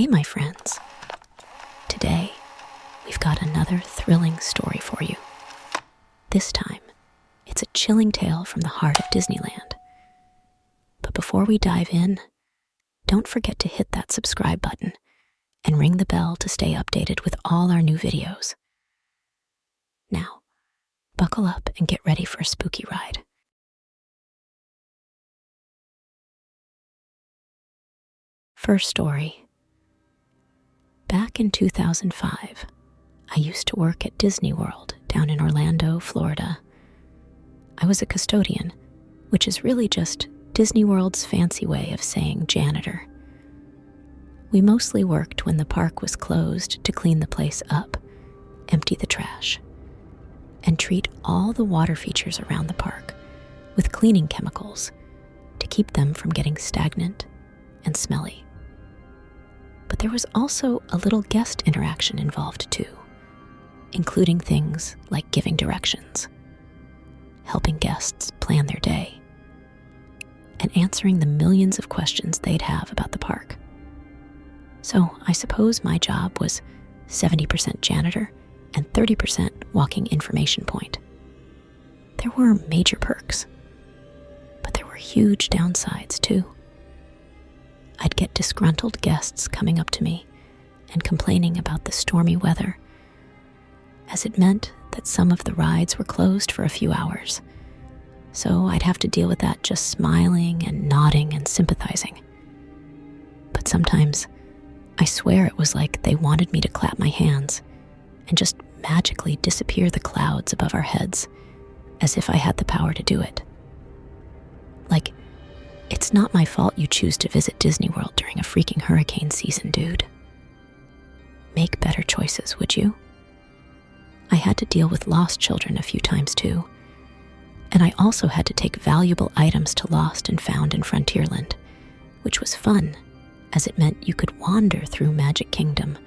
Hey, my friends. Today, we've got another thrilling story for you. This time, it's a chilling tale from the heart of Disneyland. But before we dive in, don't forget to hit that subscribe button and ring the bell to stay updated with all our new videos. Now, buckle up and get ready for a spooky ride. First story. Back in 2005, I used to work at Disney World down in Orlando, Florida. I was a custodian, which is really just Disney World's fancy way of saying janitor. We mostly worked when the park was closed to clean the place up, empty the trash, and treat all the water features around the park with cleaning chemicals to keep them from getting stagnant and smelly. But there was also a little guest interaction involved too, including things like giving directions, helping guests plan their day, and answering the millions of questions they'd have about the park. So I suppose my job was 70% janitor and 30% walking information point. There were major perks, but there were huge downsides too. I'd get disgruntled guests coming up to me and complaining about the stormy weather, as it meant that some of the rides were closed for a few hours. So I'd have to deal with that just smiling and nodding and sympathizing. But sometimes, I swear it was like they wanted me to clap my hands and just magically disappear the clouds above our heads, as if I had the power to do it. Like, it's not my fault you choose to visit Disney World during a freaking hurricane season, dude. Make better choices, would you? I had to deal with lost children a few times too, and I also had to take valuable items to Lost and Found in Frontierland, which was fun, as it meant you could wander through Magic Kingdom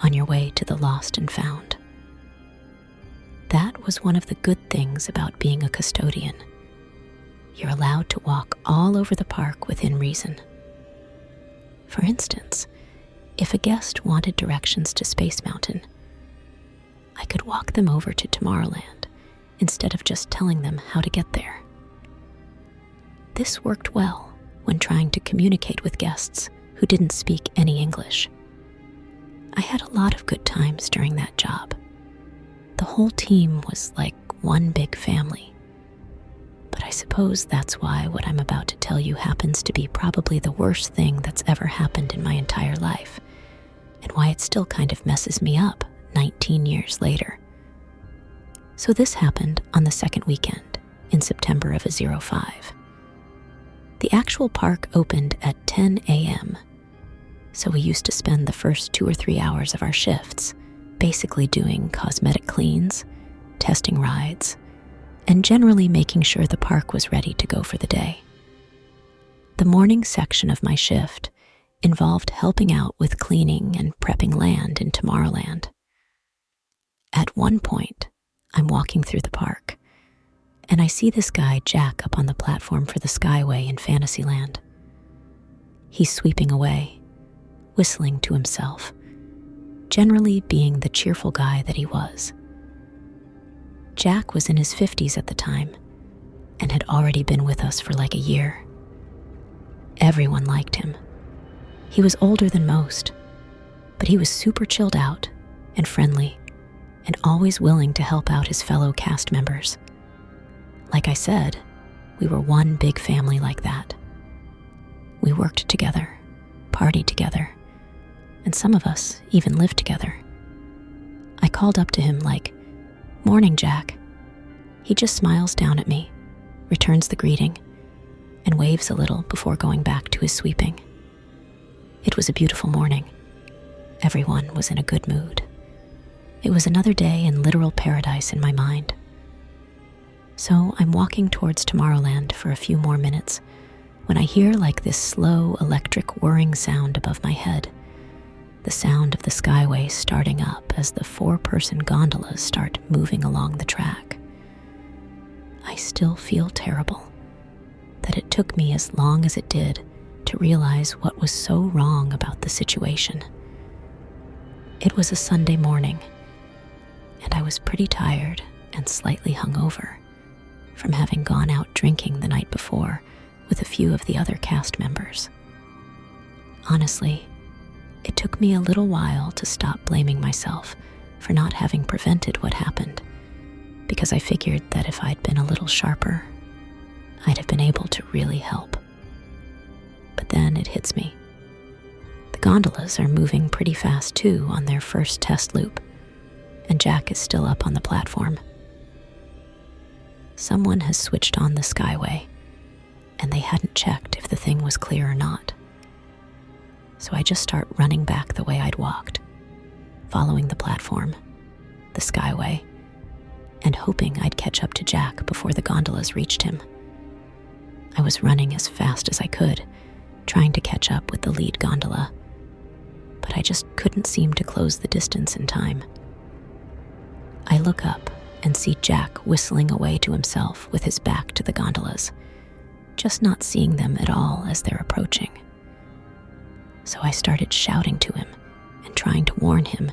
on your way to the Lost and Found. That was one of the good things about being a custodian. You're allowed to walk all over the park within reason. For instance, if a guest wanted directions to Space Mountain, I could walk them over to Tomorrowland instead of just telling them how to get there. This worked well when trying to communicate with guests who didn't speak any English. I had a lot of good times during that job. The whole team was like one big family. But I suppose that's why what I'm about to tell you happens to be probably the worst thing that's ever happened in my entire life, and why it still kind of messes me up 19 years later. So this happened on the second weekend in September of 2005. The actual park opened at 10 a.m., so we used to spend the first 2 or 3 hours of our shifts basically doing cosmetic cleans, testing rides, and generally making sure the park was ready to go for the day. The morning section of my shift involved helping out with cleaning and prepping land in Tomorrowland. At one point, I'm walking through the park, and I see this guy Jack up on the platform for the skyway in Fantasyland. He's sweeping away, whistling to himself, generally being the cheerful guy that he was. Jack was in his 50s at the time and had already been with us for like a year. Everyone liked him. He was older than most, but he was super chilled out and friendly and always willing to help out his fellow cast members. Like I said, we were one big family like that. We worked together, partied together, and some of us even lived together. I called up to him like, "Morning, Jack." He just smiles down at me, returns the greeting, and waves a little before going back to his sweeping. It was a beautiful morning. Everyone was in a good mood. It was another day in literal paradise in my mind. So I'm walking towards Tomorrowland for a few more minutes when I hear like this slow electric whirring sound above my head, the sound of the skyway starting up as the 4-person gondolas start moving along the track. I still feel terrible that it took me as long as it did to realize what was so wrong about the situation. It was a Sunday morning, and I was pretty tired and slightly hungover from having gone out drinking the night before with a few of the other cast members. Honestly, it took me a little while to stop blaming myself for not having prevented what happened, because I figured that if I'd been a little sharper, I'd have been able to really help. But then it hits me. The gondolas are moving pretty fast too on their first test loop, and Jack is still up on the platform. Someone has switched on the skyway, and they hadn't checked if the thing was clear or not. So I just start running back the way I'd walked, following the platform, the skyway, and hoping I'd catch up to Jack before the gondolas reached him. I was running as fast as I could, trying to catch up with the lead gondola, but I just couldn't seem to close the distance in time. I look up and see Jack whistling away to himself with his back to the gondolas, just not seeing them at all as they're approaching. So I started shouting to him and trying to warn him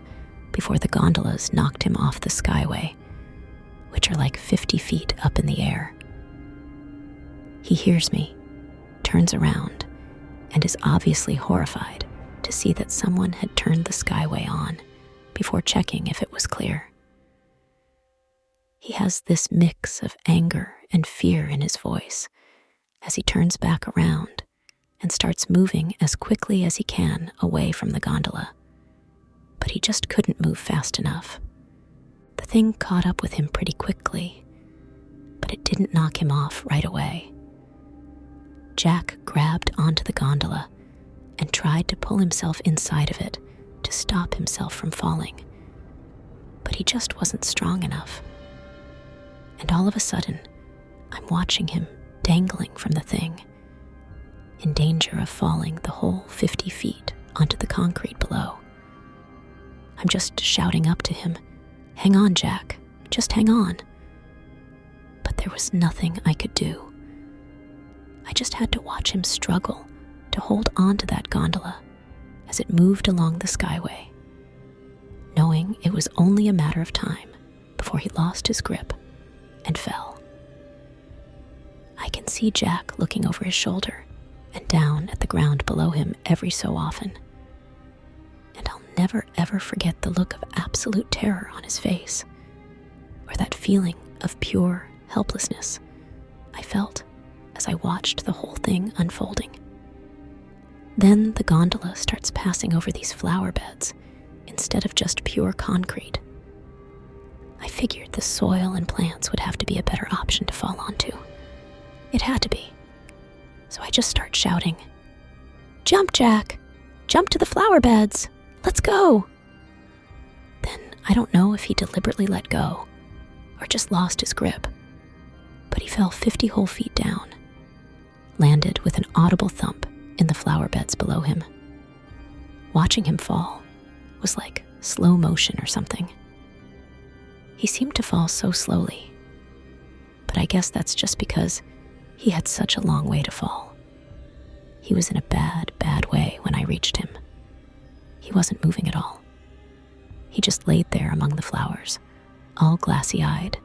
before the gondolas knocked him off the skyway, which are like 50 feet up in the air. He hears me, turns around, and is obviously horrified to see that someone had turned the skyway on before checking if it was clear. He has this mix of anger and fear in his voice as he turns back around and starts moving as quickly as he can away from the gondola. But he just couldn't move fast enough. The thing caught up with him pretty quickly, but it didn't knock him off right away. Jack grabbed onto the gondola and tried to pull himself inside of it to stop himself from falling, but he just wasn't strong enough. And all of a sudden, I'm watching him dangling from the thing, in danger of falling the whole 50 feet onto the concrete below. I'm just shouting up to him, "Hang on, Jack, just hang on." But there was nothing I could do. I just had to watch him struggle to hold on to that gondola as it moved along the skyway, knowing it was only a matter of time before he lost his grip and fell. I can see Jack looking over his shoulder and down at the ground below him every so often, and I'll never ever forget the look of absolute terror on his face, or that feeling of pure helplessness I felt as I watched the whole thing unfolding. Then the gondola starts passing over these flower beds instead of just pure concrete. I figured the soil and plants would have to be a better option to fall onto. It had to be. So I just start shouting, "Jump, Jack! Jump to the flower beds! Let's go!" Then I don't know if he deliberately let go or just lost his grip, but he fell 50 whole feet down, landed with an audible thump in the flower beds below him. Watching him fall was like slow motion or something. He seemed to fall so slowly, but I guess that's just because he had such a long way to fall. He was in a bad, bad way when I reached him. He wasn't moving at all. He just laid there among the flowers, all glassy-eyed,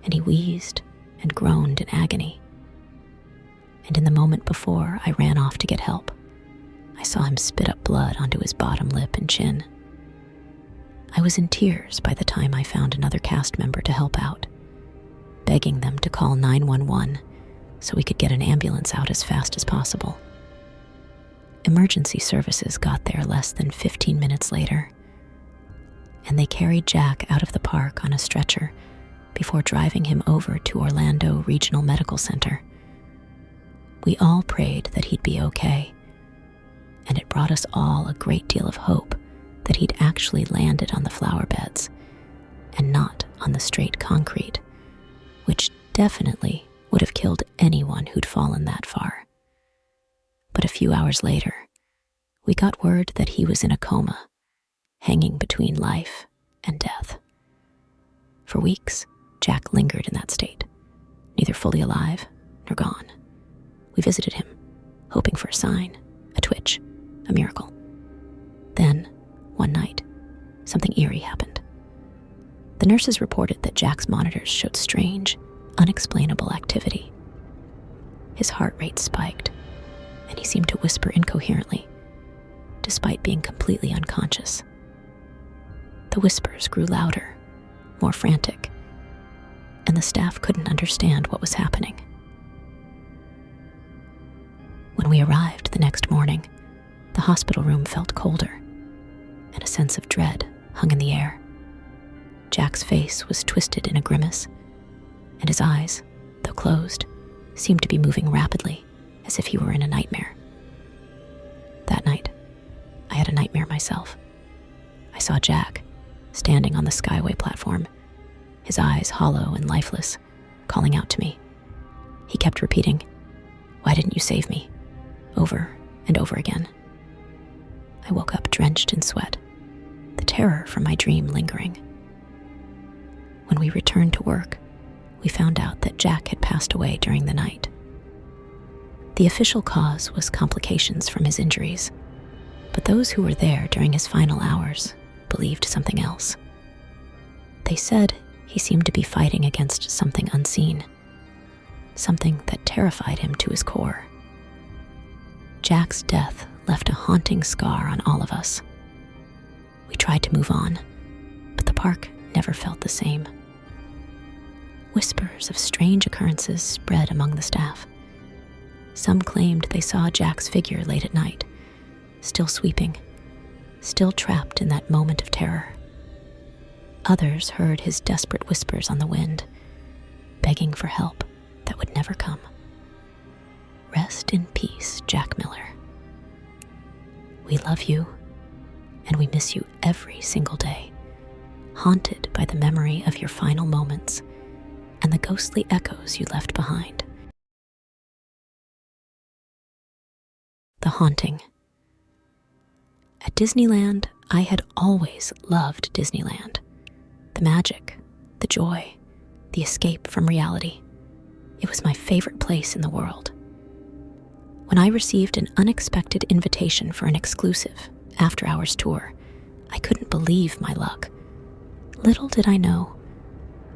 and he wheezed and groaned in agony. And in the moment before I ran off to get help, I saw him spit up blood onto his bottom lip and chin. I was in tears by the time I found another cast member to help out, begging them to call 911 so we could get an ambulance out as fast as possible. Emergency services got there less than 15 minutes later, and they carried Jack out of the park on a stretcher before driving him over to Orlando Regional Medical Center. We all prayed that he'd be okay, and it brought us all a great deal of hope that he'd actually landed on the flower beds and not on the straight concrete, which definitely would have killed anyone who'd fallen that far. But a few hours later, we got word that he was in a coma, hanging between life and death. For weeks, Jack lingered in that state, neither fully alive nor gone. We visited him, hoping for a sign, a twitch, a miracle. Then, one night, something eerie happened. The nurses reported that Jack's monitors showed strange, unexplainable activity. His heart rate spiked, and he seemed to whisper incoherently, despite being completely unconscious. The whispers grew louder, more frantic, and the staff couldn't understand what was happening. When we arrived the next morning, the hospital room felt colder, and a sense of dread hung in the air. Jack's face was twisted in a grimace, and his eyes, though closed, seemed to be moving rapidly, as if he were in a nightmare. That night, I had a nightmare myself. I saw Jack, standing on the skyway platform, his eyes hollow and lifeless, calling out to me. He kept repeating, "Why didn't you save me?" over and over again. I woke up drenched in sweat, the terror from my dream lingering. When we returned to work, we found out that Jack had passed away during the night. The official cause was complications from his injuries, but those who were there during his final hours believed something else. They said he seemed to be fighting against something unseen, something that terrified him to his core. Jack's death left a haunting scar on all of us. We tried to move on, but the park never felt the same. Whispers of strange occurrences spread among the staff. Some claimed they saw Jack's figure late at night, still sweeping, still trapped in that moment of terror. Others heard his desperate whispers on the wind, begging for help that would never come. Rest in peace, Jack Miller. We love you, and we miss you every single day, haunted by the memory of your final moments and the ghostly echoes you left behind. The haunting. At Disneyland, I had always loved Disneyland. The magic, the joy, the escape from reality. It was my favorite place in the world. When I received an unexpected invitation for an exclusive after-hours tour, I couldn't believe my luck. Little did I know,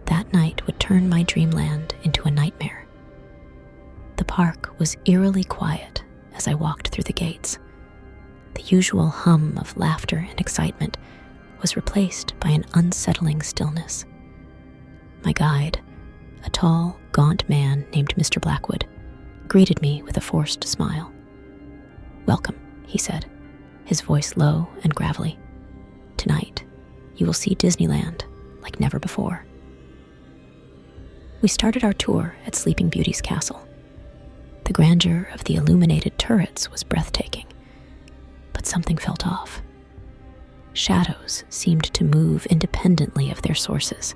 that night would turn my dreamland into a nightmare. The park was eerily quiet as I walked through the gates. The usual hum of laughter and excitement was replaced by an unsettling stillness. My guide, a tall, gaunt man named Mr. Blackwood, greeted me with a forced smile. "Welcome," he said, his voice low and gravelly. "Tonight, you will see Disneyland like never before." We started our tour at Sleeping Beauty's castle. The grandeur of the illuminated turrets was breathtaking, but something felt off. Shadows seemed to move independently of their sources,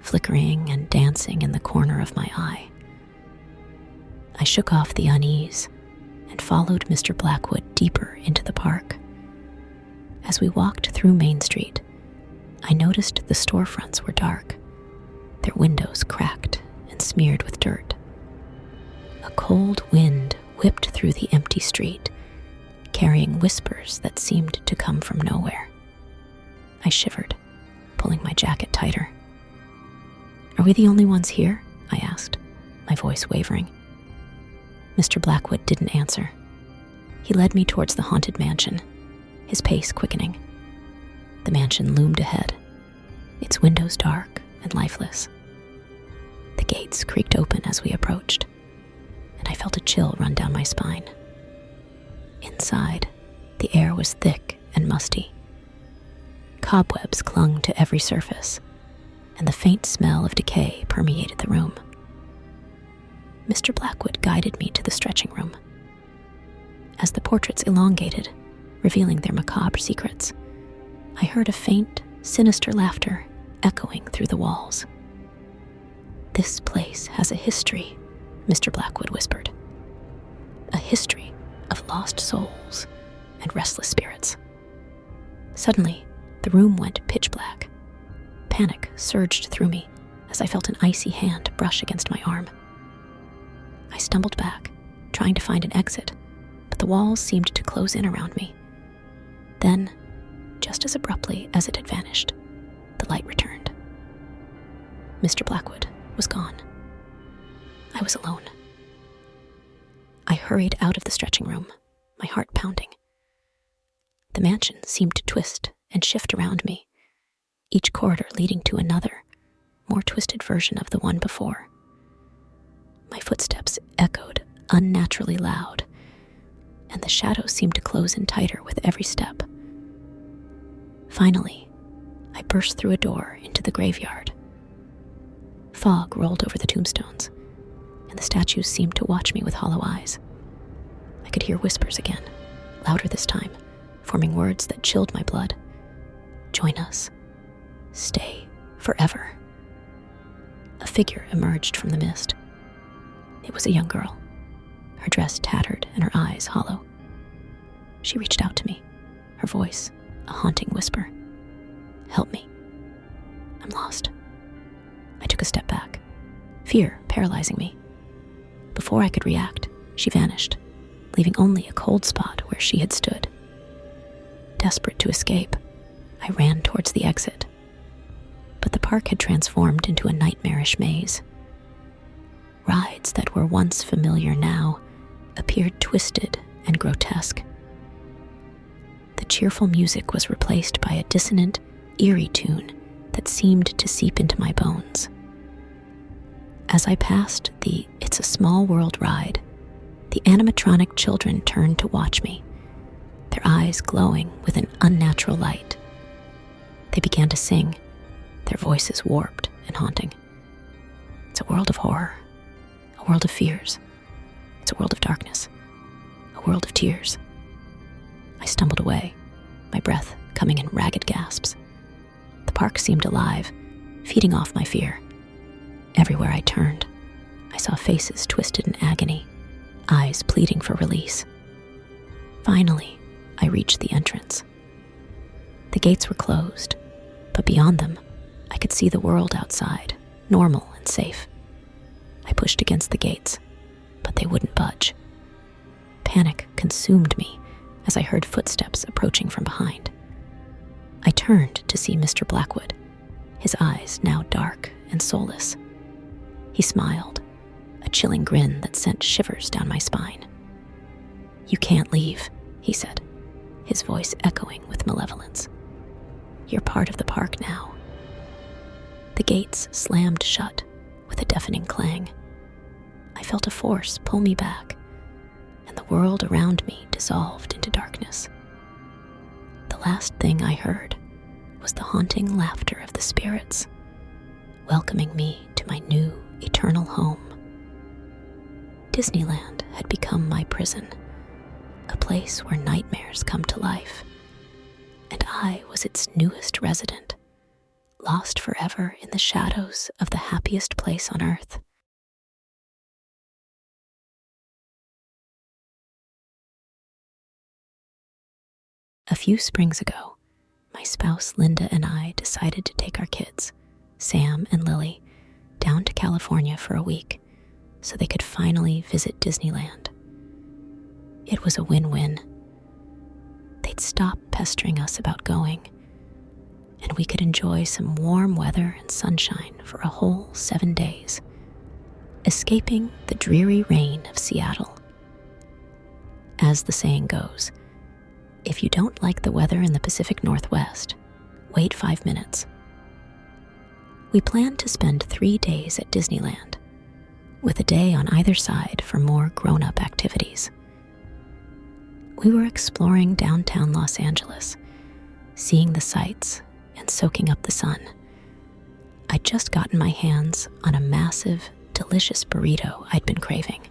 flickering and dancing in the corner of my eye. I shook off the unease and followed Mr. Blackwood deeper into the park. As we walked through Main Street, I noticed the storefronts were dark, their windows cracked and smeared with dirt. A cold wind whipped through the empty street, carrying whispers that seemed to come from nowhere. I shivered, pulling my jacket tighter. "Are we the only ones here?" I asked, my voice wavering. Mr. Blackwood didn't answer. He led me towards the haunted mansion, his pace quickening. The mansion loomed ahead, its windows dark and lifeless. The gates creaked open as we approached, and I felt a chill run down my spine. Inside, the air was thick and musty. Cobwebs clung to every surface, and the faint smell of decay permeated the room. Mr. Blackwood guided me to the stretching room. As the portraits elongated, revealing their macabre secrets, I heard a faint, sinister laughter echoing through the walls. "This place has a history," Mr. Blackwood whispered. "A history of lost souls and restless spirits." Suddenly, the room went pitch black. Panic surged through me as I felt an icy hand brush against my arm. I stumbled back, trying to find an exit, but the walls seemed to close in around me. Then, just just as abruptly as it had vanished, the light returned. Mr. Blackwood was gone. I was alone. I hurried out of the stretching room, my heart pounding. The mansion seemed to twist and shift around me, each corridor leading to another, more twisted version of the one before. My footsteps echoed unnaturally loud, and the shadows seemed to close in tighter with every step. Finally, I burst through a door into the graveyard. Fog rolled over the tombstones, and the statues seemed to watch me with hollow eyes. I could hear whispers again, louder this time, forming words that chilled my blood. Join us. Stay forever. A figure emerged from the mist. It was a young girl, her dress tattered and her eyes hollow. She reached out to me, her voice a haunting whisper. Help me. I'm lost. I took a step back, fear paralyzing me. Before I could react, she vanished, leaving only a cold spot where she had stood. Desperate to escape, I ran towards the exit. But the park had transformed into a nightmarish maze. Rides that were once familiar now appeared twisted and grotesque. The cheerful music was replaced by a dissonant, eerie tune that seemed to seep into my bones. As I passed the It's a Small World ride, the animatronic children turned to watch me, their eyes glowing with an unnatural light. They began to sing, their voices warped and haunting. It's a world of horror, a world of fears. It's a world of darkness, a world of tears. I stumbled away, my breath coming in ragged gasps. The park seemed alive, feeding off my fear. Everywhere I turned, I saw faces twisted in agony, eyes pleading for release. Finally, I reached the entrance. The gates were closed, but beyond them, I could see the world outside, normal and safe. I pushed against the gates, but they wouldn't budge. Panic consumed me as I heard footsteps approaching from behind. I turned to see Mr. Blackwood, his eyes now dark and soulless. He smiled, a chilling grin that sent shivers down my spine. "You can't leave," he said, his voice echoing with malevolence. "You're part of the park now." The gates slammed shut with a deafening clang. I felt a force pull me back, and the world around me dissolved into darkness. The last thing I heard was the haunting laughter of the spirits, welcoming me to my new eternal home. Disneyland had become my prison, a place where nightmares come to life, and I was its newest resident, lost forever in the shadows of the happiest place on earth. A few springs ago, my spouse Linda and I decided to take our kids, Sam and Lily, down to California for a week so they could finally visit Disneyland. It was a win-win. They'd stop pestering us about going, and we could enjoy some warm weather and sunshine for a whole 7 days, escaping the dreary rain of Seattle. As the saying goes, if you don't like the weather in the Pacific Northwest, wait 5 minutes. We planned to spend 3 days at Disneyland, with a day on either side for more grown-up activities. We were exploring downtown Los Angeles, seeing the sights and soaking up the sun. I'd just gotten my hands on a massive, delicious burrito I'd been craving.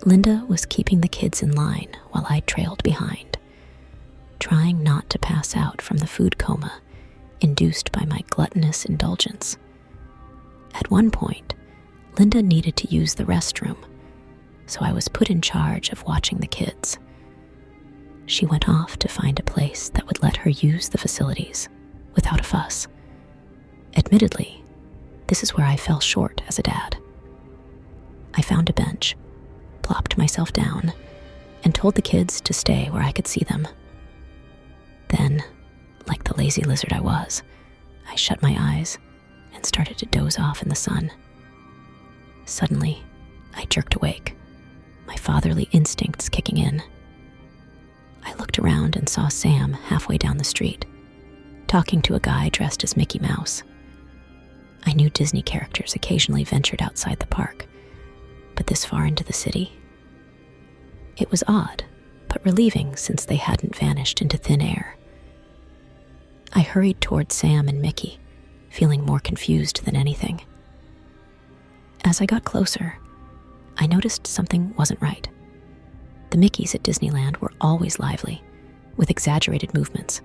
Linda was keeping the kids in line while I trailed behind, trying not to pass out from the food coma induced by my gluttonous indulgence. At one point, Linda needed to use the restroom, so I was put in charge of watching the kids. She went off to find a place that would let her use the facilities without a fuss. Admittedly, this is where I fell short as a dad. I found a bench, plopped myself down, and told the kids to stay where I could see them. Then the lazy lizard I was, I shut my eyes and started to doze off in the sun. Suddenly, I jerked awake, my fatherly instincts kicking in. I looked around and saw Sam halfway down the street, talking to a guy dressed as Mickey Mouse. I knew Disney characters occasionally ventured outside the park, but this far into the city? It was odd, but relieving since they hadn't vanished into thin air. I hurried toward Sam and Mickey, feeling more confused than anything. As I got closer, I noticed something wasn't right. The Mickeys at Disneyland were always lively, with exaggerated movements.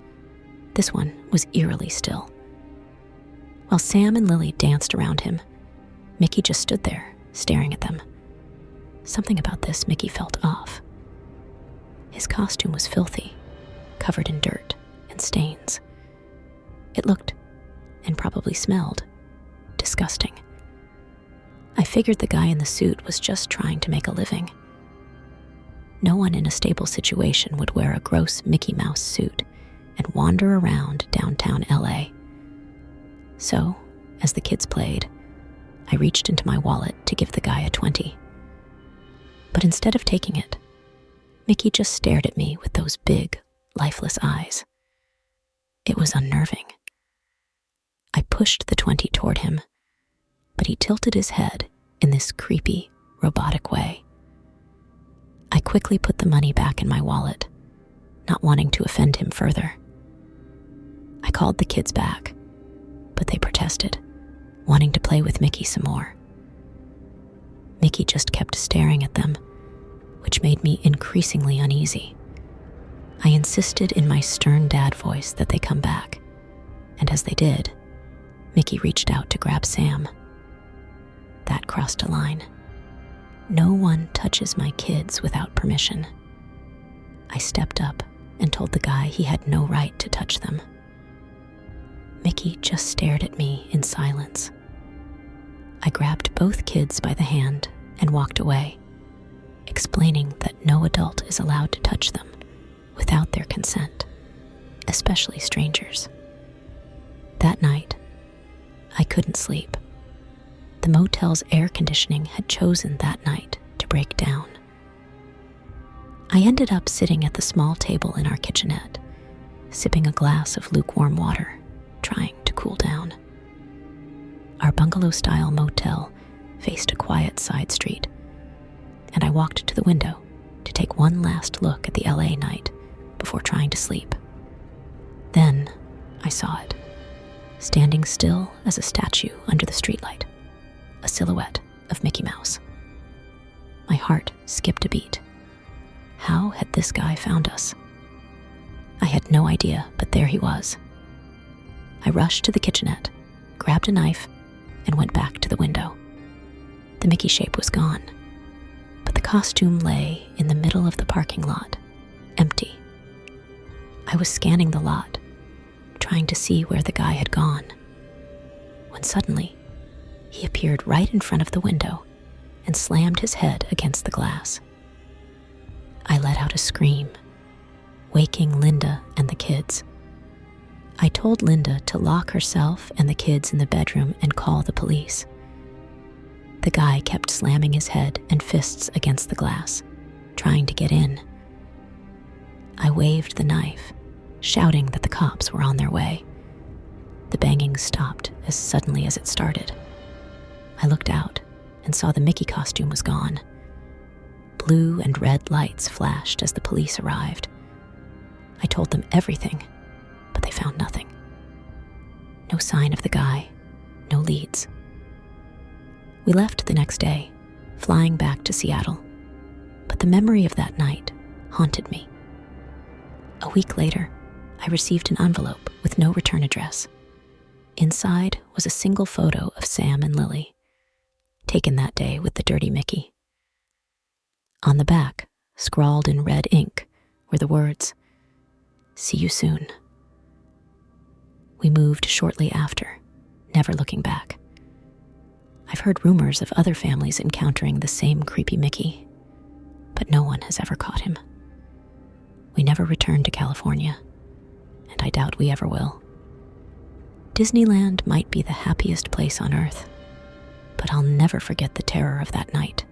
This one was eerily still. While Sam and Lily danced around him, Mickey just stood there, staring at them. Something about this Mickey felt off. His costume was filthy, covered in dirt and stains. It looked, and probably smelled, disgusting. I figured the guy in the suit was just trying to make a living. No one in a stable situation would wear a gross Mickey Mouse suit and wander around downtown LA. So, as the kids played, I reached into my wallet to give the guy a 20. But instead of taking it, Mickey just stared at me with those big, lifeless eyes. It was unnerving. I pushed the 20 toward him, but he tilted his head in this creepy, robotic way. I quickly put the money back in my wallet, not wanting to offend him further. I called the kids back, but they protested, wanting to play with Mickey some more. Mickey just kept staring at them, which made me increasingly uneasy. I insisted in my stern dad voice that they come back, and as they did, Mickey reached out to grab Sam. That crossed a line. No one touches my kids without permission. I stepped up and told the guy he had no right to touch them. Mickey just stared at me in silence. I grabbed both kids by the hand and walked away, explaining that no adult is allowed to touch them without their consent, especially strangers. That night, I couldn't sleep. The motel's air conditioning had chosen that night to break down. I ended up sitting at the small table in our kitchenette, sipping a glass of lukewarm water, trying to cool down. Our bungalow-style motel faced a quiet side street, and I walked to the window to take one last look at the LA night before trying to sleep. Then I saw it, standing still as a statue under the streetlight, a silhouette of Mickey Mouse. My heart skipped a beat. How had this guy found us? I had no idea, but there he was. I rushed to the kitchenette, grabbed a knife, and went back to the window. The Mickey shape was gone, but the costume lay in the middle of the parking lot, empty. I was scanning the lot, trying to see where the guy had gone, when suddenly he appeared right in front of the window and slammed his head against the glass. I let out a scream, waking Linda and the kids. I told Linda to lock herself and the kids in the bedroom and call the police. The guy kept slamming his head and fists against the glass, trying to get in. I waved the knife, shouting that the cops were on their way. The banging stopped as suddenly as it started. I looked out and saw the Mickey costume was gone. Blue and red lights flashed as the police arrived. I told them everything, but they found nothing. No sign of the guy, no leads. We left the next day, flying back to Seattle, but the memory of that night haunted me. A week later, I received an envelope with no return address. Inside was a single photo of Sam and Lily, taken that day with the dirty Mickey. On the back, scrawled in red ink, were the words, "See you soon." We moved shortly after, never looking back. I've heard rumors of other families encountering the same creepy Mickey, but no one has ever caught him. We never returned to California, and I doubt we ever will. Disneyland might be the happiest place on earth, but I'll never forget the terror of that night.